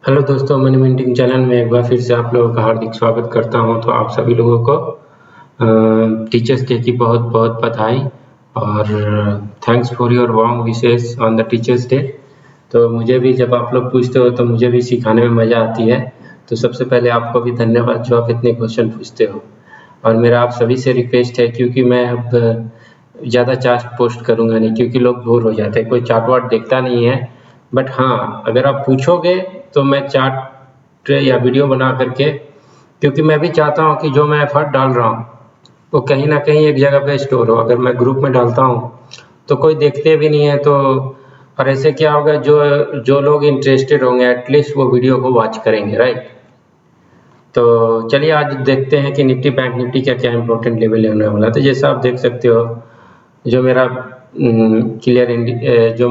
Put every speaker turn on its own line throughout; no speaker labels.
Hello दोस्तों, money minting channel में एक बार फिर से आप लोगों का हार्दिक स्वागत करता हूं। तो आप सभी लोगों को टीचर्स डे की बहुत बहुत बधाई और thanks for your warm wishes on the teachers day. तो मुझे भी जब आप लोग पूछते हो तो मुझे भी सिखाने में मज़ा आती है। तो सबसे पहले आपको भी धन्यवाद जो आप इतने क्वेश्चन पूछते हो। और मेरा आप सभी से रिक्वेस्ट है, क्योंकि मैं अब ज़्यादा चार्ट पोस्ट करूँगा नहीं, क्योंकि लोग बोर हो जाते हैं, कोई चार्ट वार्ट देखता नहीं है। बट हाँ, अगर आप पूछोगे तो मैं चार्ट या वीडियो बना करके, क्योंकि मैं भी चाहता हूँ कि जो मैं एफर्ट डाल रहा हूँ वो कहीं ना कहीं एक जगह पे स्टोर हो। अगर मैं ग्रुप में डालता हूँ तो कोई देखते भी नहीं है, तो और ऐसे क्या होगा, जो जो लोग इंटरेस्टेड होंगे एटलीस्ट वो वीडियो को वॉच करेंगे, राइट। तो चलिए आज देखते हैं कि निफ्टी बैंक निफ्टी क्या क्या इंपॉर्टेंट लेवल होने वाला है। तो जैसा आप देख सकते हो, जो मेरा जो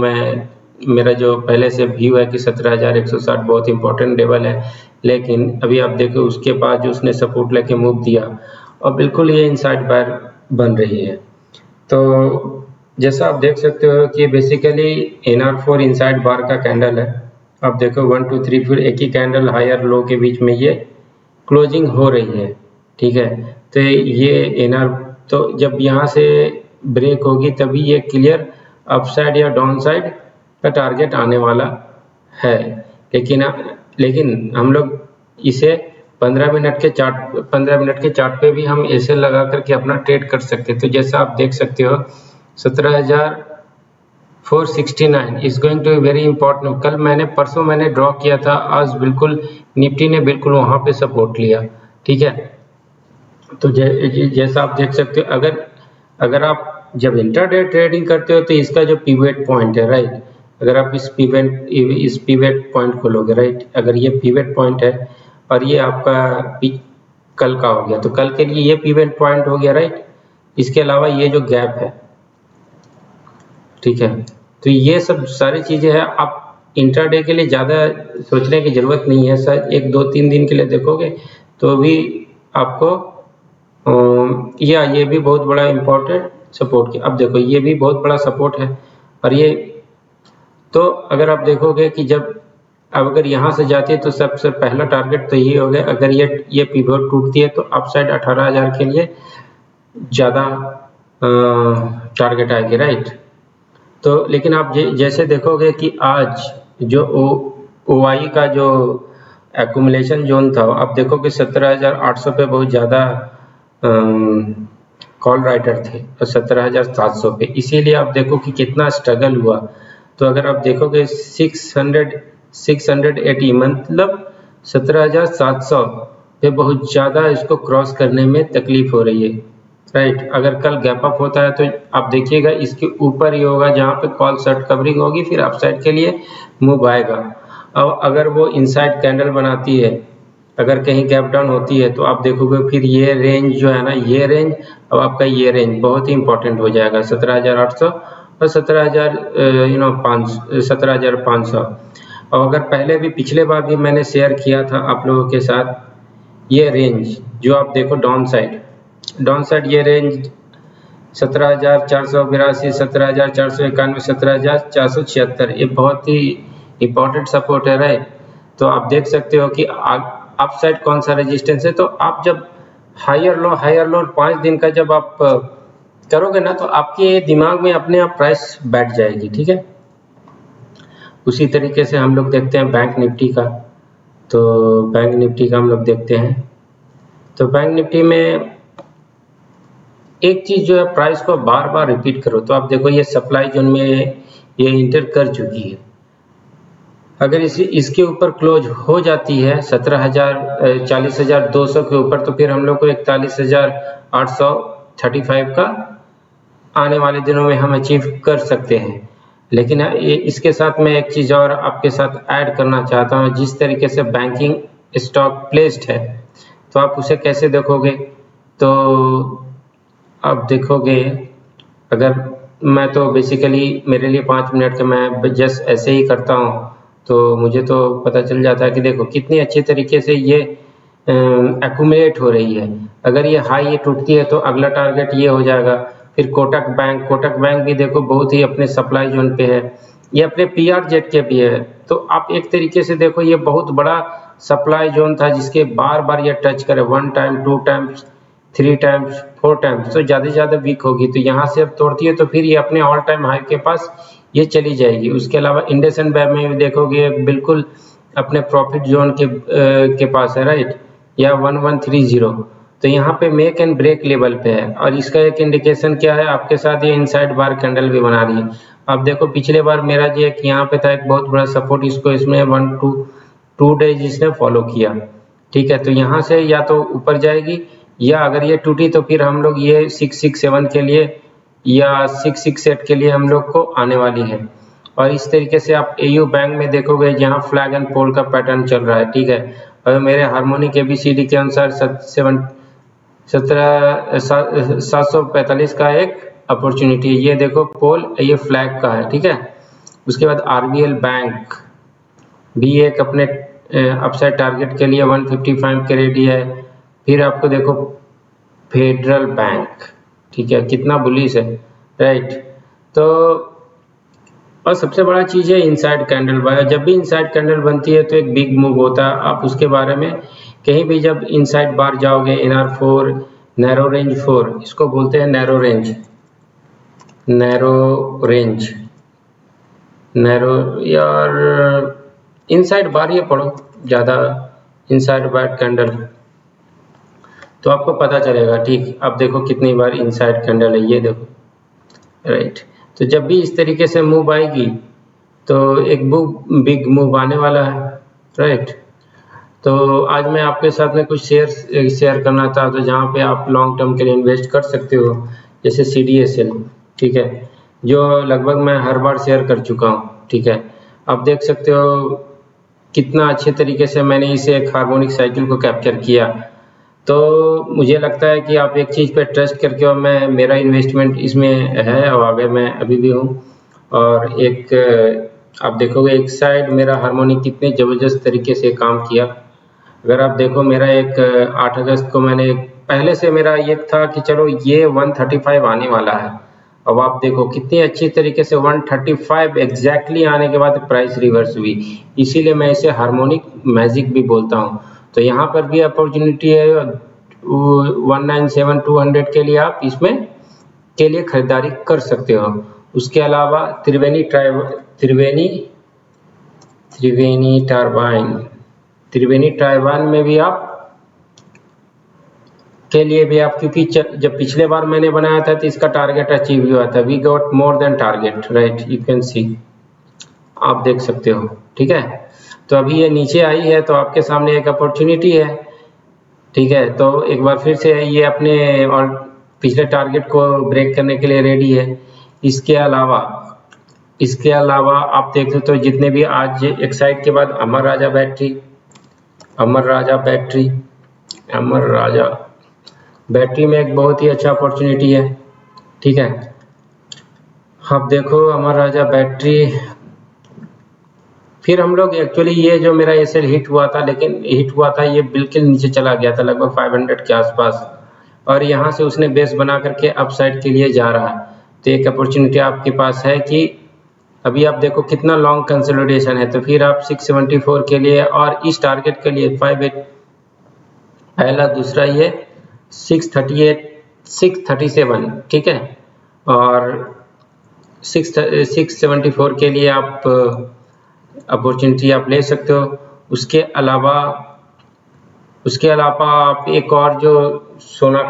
मेरा जो पहले से व्यू है कि 17,160 बहुत इंपॉर्टेंट लेवल है। लेकिन अभी आप देखो उसके बाद जो उसने सपोर्ट लेके मूव दिया और बिल्कुल ये इनसाइड बार बन रही है। तो जैसा आप देख सकते हो कि बेसिकली NR4 इनसाइड बार का कैंडल है। आप देखो 1 2 3 फिर एक ही कैंडल हायर लो के बीच में ये क्लोजिंग हो रही है, ठीक है। तो ये एनआर, तो जब यहाँ से ब्रेक होगी तभी ये क्लियर अपसाइड या डाउन साइड का टारगेट आने वाला है। लेकिन हम लोग इसे 15 मिनट के चार्ट पे भी हम ऐसे लगा करके अपना ट्रेड कर सकते हैं। तो जैसा आप देख सकते हो 17,469 is going to very important. परसों मैंने ड्रॉ किया था, आज बिल्कुल निफ्टी ने बिल्कुल वहां पे सपोर्ट लिया, ठीक है। तो जैसा आप देख सकते हो, अगर आप जब इंट्राडे ट्रेडिंग करते हो तो इसका जो पिवट पॉइंट है, राइट, अगर आप इस पिवट पॉइंट को लोगे, राइट, अगर ये पिवट पॉइंट है और ये आपका कल का हो गया, तो कल के लिए ये पिवट पॉइंट हो गया, राइट। इसके अलावा ये जो गैप है, ठीक है। तो ये सब सारी चीजें हैं। आप इंट्राडे के लिए ज़्यादा सोचने की जरूरत नहीं है, सर 1 2 3 दिन के लिए देखोगे तो भी आपको ये भी बहुत बड़ा इम्पोर्टेंट सपोर्ट किया। अब देखो ये भी बहुत बड़ा सपोर्ट है। और ये तो अगर आप देखोगे कि अब अगर यहाँ से जाती है तो सबसे पहला टारगेट तो ये हो गया। अगर ये पिवट टूटती है तो अपसाइड 18,000 के लिए ज़्यादा टारगेट आएगी, राइट। तो लेकिन आप जैसे देखोगे कि आज जो OI का जो एक्यूमुलेशन जोन था, आप देखोगे 17,800 पे बहुत ज़्यादा कॉल राइटर थे और 17,700 पे, इसीलिए आप देखो कि कितना स्ट्रगल हुआ। तो अगर आप देखोगे 680 मतलब 17,700 पे बहुत ज़्यादा इसको क्रॉस करने में तकलीफ हो रही है, राइट। अगर कल गैप अप होता है तो आप देखिएगा इसके ऊपर ही होगा जहाँ पे कॉल शॉर्ट कवरिंग होगी, फिर अपसाइड के लिए मूव आएगा। अब अगर वो इनसाइड कैंडल बनाती है, अगर कहीं गैप डाउन होती है तो आप देखोगे फिर ये रेंज जो है ना, ये रेंज अब आपका ये रेंज बहुत ही इंपॉर्टेंट हो जाएगा 17,800 और 17,500। और अगर पहले भी पिछले बार भी मैंने शेयर किया था आप लोगों के साथ, ये रेंज जो आप देखो डाउन साइड ये रेंज 17,482, 17,491, 17,476, ये बहुत ही इंपॉर्टेंट सपोर्ट है, राइट। तो आप देख सकते हो कि अप साइड कौन सा रेजिस्टेंस है। तो आप जब हायर लो 5 दिन का जब आप करोगे ना, तो आपके दिमाग में अपने आप प्राइस बैठ जाएगी, ठीक है। उसी तरीके से हम लोग देखते हैं बैंक निफ्टी का। तो बैंक निफ्टी का हम लोग देखते हैं, तो बैंक निफ्टी में एक चीज जो है, प्राइस को बार बार रिपीट करो। तो आप देखो ये सप्लाई जोन में ये इंटर कर चुकी है। अगर इसके ऊपर क्लोज हो जाती है 40,200 के ऊपर, तो फिर हम लोग को 41,835 का आने वाले दिनों में हम अचीव कर सकते हैं। लेकिन इसके साथ मैं एक चीज और आपके साथ ऐड करना चाहता हूँ। जिस तरीके से बैंकिंग स्टॉक प्लेस्ड है, तो आप उसे कैसे देखोगे। तो आप देखोगे, अगर मैं तो बेसिकली मेरे लिए 5 मिनट के मैं जस्ट ऐसे ही करता हूँ, तो मुझे तो पता चल जाता है कि देखो कितनी अच्छी तरीके से ये एक्यूमुलेट हो रही है। अगर ये हाई टूटती है तो अगला टारगेट ये हो जाएगा। फिर कोटक बैंक भी देखो बहुत ही अपने सप्लाई जोन पे है, ये अपने PR जेट के भी है। तो आप एक तरीके से देखो ये बहुत बड़ा सप्लाई जोन था जिसके बार बार ये टच करे 1 टाइम 2 टाइम्स 3 टाइम्स 4 टाइम्स, तो ज़्यादा से ज़्यादा वीक होगी। तो यहाँ से अब तोड़ती है तो फिर ये अपने ऑल टाइम हाई के पास ये चली जाएगी। उसके अलावा इंडसइंड बैंक में भी देखोगे बिल्कुल अपने प्रॉफिट जोन के पास है, राइट, या 1130। तो यहाँ पे मेक एंड ब्रेक लेवल पे है और इसका एक इंडिकेशन क्या है आपके साथ, ये इनसाइड बार कैंडल भी बना रही है। अब देखो पिछले बार मेरा जो एक यहाँ पे था एक बहुत बड़ा सपोर्ट, इसको इसमें 1 to 2 डेज इसने फॉलो किया, ठीक है। तो यहाँ से या तो ऊपर जाएगी या अगर ये टूटी तो फिर हम लोग ये 667 के लिए या 668 के लिए हम लोग को आने वाली है। और इस तरीके से आप एयू बैंक में देखोगे जहाँ फ्लैग एंड पोल का पैटर्न चल रहा है, ठीक है। और मेरे हार्मोनिक ABCD के अनुसार 745 का एक अपॉर्चुनिटी है, ये देखो पोल ये फ्लैग का है, ठीक है। उसके बाद RBL बैंक भी एक अपने अपसाइड टारगेट के लिए 155 के रेडी है। फिर आपको देखो फेडरल बैंक, ठीक है, कितना बुलिश है, राइट। तो और सबसे बड़ा चीज़ है इनसाइड कैंडल। जब भी इनसाइड कैंडल बनती है तो एक बिग मूव होता है। आप उसके बारे में कहीं भी जब इनसाइड बार जाओगे NR4 नैरो रेंज 4, इसको बोलते हैं नैरो यार इनसाइड बार ये पढ़ो ज़्यादा, इनसाइड बार कैंडल तो आपको पता चलेगा, ठीक। अब देखो कितनी बार इनसाइड कैंडल है, ये देखो, राइट। तो जब भी इस तरीके से मूव आएगी तो एक बिग मूव आने वाला है, राइट। तो आज मैं आपके साथ में कुछ शेयर करना था, तो जहाँ पे आप लॉन्ग टर्म के लिए इन्वेस्ट कर सकते हो, जैसे CDSL, ठीक है, जो लगभग मैं हर बार शेयर कर चुका हूँ, ठीक है। आप देख सकते हो कितना अच्छे तरीके से मैंने इसे एक हार्मोनिक साइकिल को कैप्चर किया। तो मुझे लगता है कि आप एक चीज़ पे ट्रस्ट करके, और मेरा इन्वेस्टमेंट इसमें है और आगे मैं अभी भी हूँ। और एक आप देखोगे एक साइड मेरा हार्मोनिक कितने ज़बरदस्त तरीके से काम किया। अगर आप देखो मेरा एक 8 अगस्त को मैंने पहले से मेरा ये था कि चलो ये 135 आने वाला है। अब आप देखो कितनी अच्छी तरीके से 135 एग्जैक्टली आने के बाद प्राइस रिवर्स हुई, इसीलिए मैं इसे हार्मोनिक मैजिक भी बोलता हूँ। तो यहाँ पर भी अपॉर्चुनिटी है 197-200 के लिए आप इसमें के लिए खरीदारी कर सकते हो। उसके अलावा त्रिवेणी टर्बाइन में भी आप के लिए भी आप, क्योंकि जब पिछले बार मैंने बनाया था तो इसका टारगेट अचीव हुआ था, we got more than target, right, you can see, आप देख सकते हो, ठीक है। तो अभी ये नीचे आई है तो आपके सामने एक अपॉर्चुनिटी है, ठीक है। तो एक बार फिर से ये अपने और पिछले टारगेट को ब्रेक करने के लिए रेडी है। इसके अलावा आप देख सकते हो जितने भी आज एक्साइड के बाद अमर राजा बैटरी में एक बहुत ही अच्छा अपॉर्चुनिटी है, ठीक है। आप देखो अमर राजा बैटरी, फिर हम लोग एक्चुअली ये जो मेरा SL हिट हुआ था ये बिल्कुल नीचे चला गया था लगभग 500 के आसपास, और यहाँ से उसने बेस बना करके अपसाइड के लिए जा रहा है। तो एक अपॉर्चुनिटी आपके पास है कि अभी आप देखो कितना लॉन्ग कंसोलिडेशन है, तो फिर आप 674 के लिए और इस टारगेट के लिए 58 पहला, दूसरा ये 638 637, ठीक है, और 674 के लिए आप अपॉर्चुनिटी आप ले सकते हो। उसके अलावा आप एक और जो सोना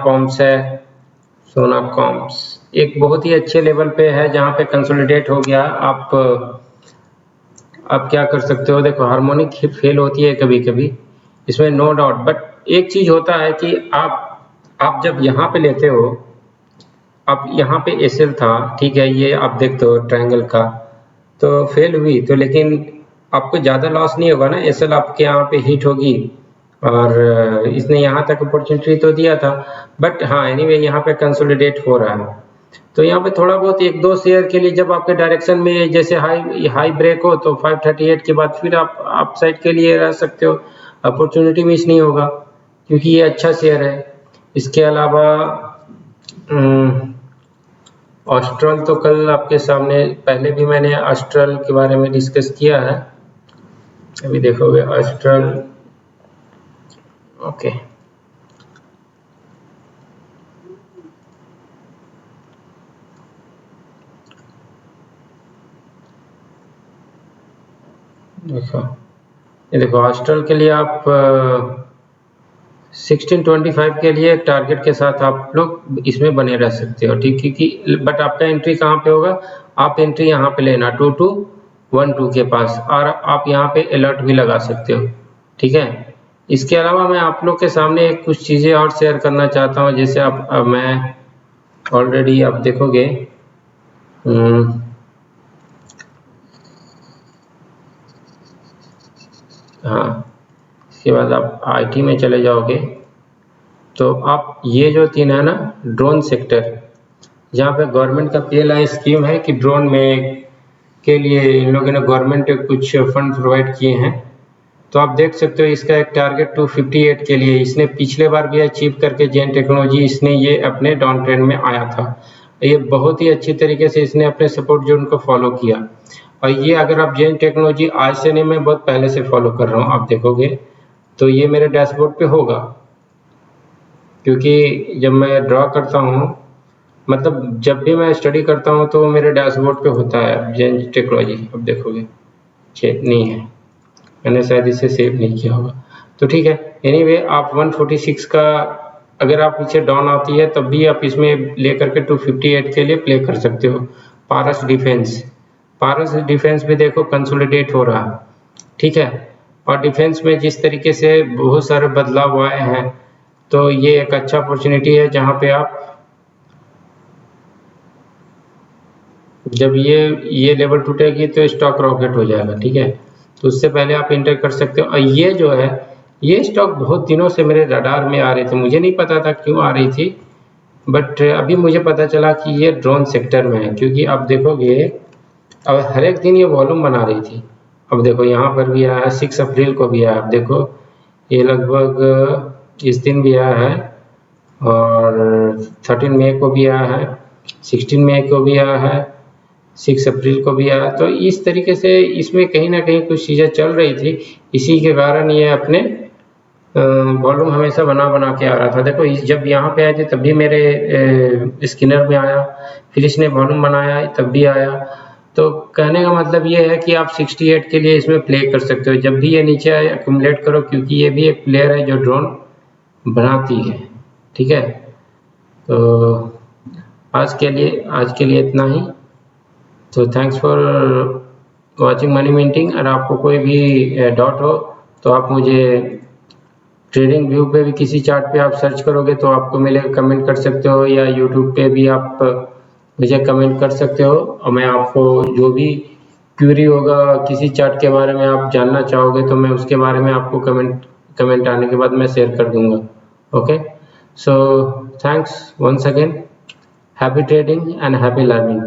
कॉम्स एक बहुत ही अच्छे लेवल पे है जहाँ पे कंसोलिडेट हो गया। आप क्या कर सकते हो, देखो हार्मोनिक फेल होती है कभी कभी, इसमें नो डाउट, बट एक चीज होता है कि आप जब यहाँ पे लेते हो, आप यहाँ पे SL था, ठीक है, ये आप देखते हो ट्रायंगल का, तो फेल हुई तो लेकिन आपको ज़्यादा लॉस नहीं होगा ना, SL आपके यहाँ पे हिट होगी और इसने यहाँ तक अपॉर्चुनिटी तो दिया था, बट हाँ एनीवे यहाँ पे कंसोलिडेट हो रहा है। तो यहाँ पे थोड़ा बहुत 1-2 शेयर के लिए जब आपके डायरेक्शन में जैसे हाई ब्रेक हो तो 538 के बाद फिर आप साइड के लिए रह सकते हो, अपॉर्चुनिटी मिस नहीं होगा क्योंकि ये अच्छा शेयर है। इसके अलावा ऑस्ट्रल तो कल आपके सामने पहले भी मैंने ऑस्ट्रल के बारे में डिस्कस किया है, अभी देखोगे एस्ट्रल, ओके देखो, ये देखो एस्ट्रल के लिए आप 1625 के लिए टारगेट के साथ आप लोग इसमें बने रह सकते हो, ठीक, क्योंकि बट आपका एंट्री कहाँ पे होगा, आप एंट्री यहाँ पे लेना 2212 के पास, और आप यहाँ पे अलर्ट भी लगा सकते हो, ठीक है। इसके अलावा मैं आप लोग के सामने कुछ चीज़ें और शेयर करना चाहता हूँ, जैसे आप मैं ऑलरेडी आप देखोगे हाँ, इसके बाद आप आईटी में चले जाओगे तो आप ये जो तीन है ना, ड्रोन सेक्टर, जहाँ पे गवर्नमेंट का PLI स्कीम है कि ड्रोन में के लिए इन लोगों ने गवर्नमेंट के कुछ फंड प्रोवाइड किए हैं, तो आप देख सकते हो इसका एक टारगेट 258 के लिए इसने पिछले बार भी अचीव करके जेन टेक्नोलॉजी इसने ये अपने डाउन ट्रेंड में आया था, ये बहुत ही अच्छी तरीके से इसने अपने सपोर्ट जोन को फॉलो किया। और ये अगर आप जेन टेक्नोलॉजी आज से नहीं, मैं बहुत पहले से फॉलो कर रहा हूँ, आप देखोगे तो ये मेरे डैशबोर्ड पे होगा, क्योंकि जब मैं ड्रॉ करता हूँ, मतलब जब भी मैं स्टडी करता हूँ तो मेरे डैशबोर्ड पे होता है जेन टेक्नोलॉजी, अब देखोगे नहीं है, मैंने शायद इसे सेव नहीं किया होगा, तो ठीक है। एनीवे आप 146 का अगर आप पीछे डाउन आती है तब भी आप इसमें लेकर के 258 के लिए प्ले कर सकते हो। पारस डिफेंस भी देखो कंसोलिडेट हो रहा है, ठीक है, और डिफेंस में जिस तरीके से बहुत सारे बदलाव आए हैं, तो ये एक अच्छा अपॉर्चुनिटी है जहाँ पे आप जब ये लेवल टूटेगी तो स्टॉक रॉकेट हो जाएगा, ठीक है, तो उससे पहले आप इंटर कर सकते हो। और ये जो है ये स्टॉक बहुत दिनों से मेरे रडार में आ रहे थे, मुझे नहीं पता था क्यों आ रही थी, बट अभी मुझे पता चला कि ये ड्रोन सेक्टर में है, क्योंकि आप देखोगे अब हर एक दिन ये वॉल्यूम बना रही थी। अब देखो यहाँ पर भी आया है, 6 अप्रैल को भी आया, आप देखो ये लगभग इस दिन भी आया है, और 13 मई को भी आया है, 16 मई को भी आया है, 6 अप्रैल को भी आया। तो इस तरीके से इसमें कहीं ना कहीं कुछ चीज़ें चल रही थी, इसी के कारण ये अपने वॉल्यूम हमेशा बना के आ रहा था। देखो जब यहाँ पे आए थे तब भी मेरे स्किनर में आया, फिर इसने वॉल्यूम बनाया तब भी आया। तो कहने का मतलब ये है कि आप 68 के लिए इसमें प्ले कर सकते हो, जब भी ये नीचे आए एक्यूमुलेट करो, क्योंकि ये भी एक प्लेयर है जो ड्रोन बनाती है, ठीक है। तो आज के लिए इतना ही। तो thanks for watching money minting. अगर आपको कोई भी डाउट हो तो आप मुझे ट्रेडिंग व्यू पे भी किसी चार्ट पे आप सर्च करोगे तो आपको मिलेगा, कमेंट कर सकते हो, या यूट्यूब पे भी आप मुझे कमेंट कर सकते हो, और मैं आपको जो भी क्यूरी होगा किसी चार्ट के बारे में आप जानना चाहोगे तो मैं उसके बारे में आपको कमेंट आने के बाद मैं शेयर कर दूंगा। Okay, so thanks once again, happy trading and happy learning.